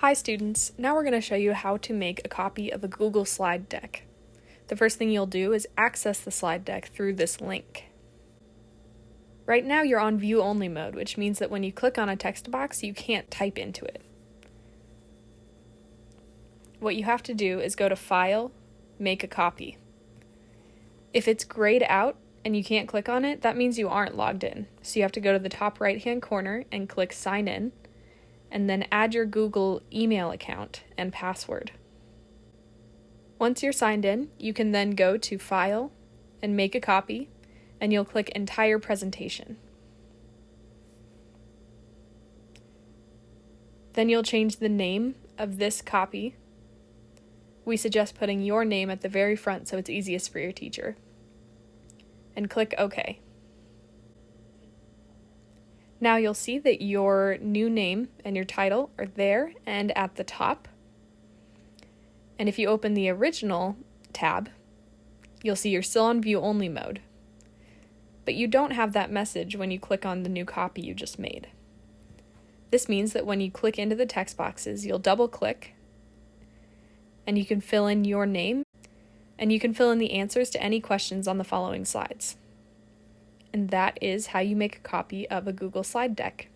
Hi students, now we're going to show you how to make a copy of a Google slide deck. The first thing you'll do is access the slide deck through this link. Right now you're on view only mode, which means that when you click on a text box you can't type into it. What you have to do is go to File, Make a Copy. If it's grayed out and you can't click on it, that means you aren't logged in. So you have to go to the top right hand corner and click Sign In, and then add your Google email account and password. Once you're signed in, you can then go to File and Make a Copy, and you'll click Entire Presentation. Then you'll change the name of this copy. We suggest putting your name at the very front so it's easiest for your teacher. And click OK. Now you'll see that your new name and your title are there and at the top. And if you open the original tab, you'll see you're still on view only mode. But you don't have that message when you click on the new copy you just made. This means that when you click into the text boxes, you'll double click and you can fill in your name and you can fill in the answers to any questions on the following slides. And that is how you make a copy of a Google slide deck.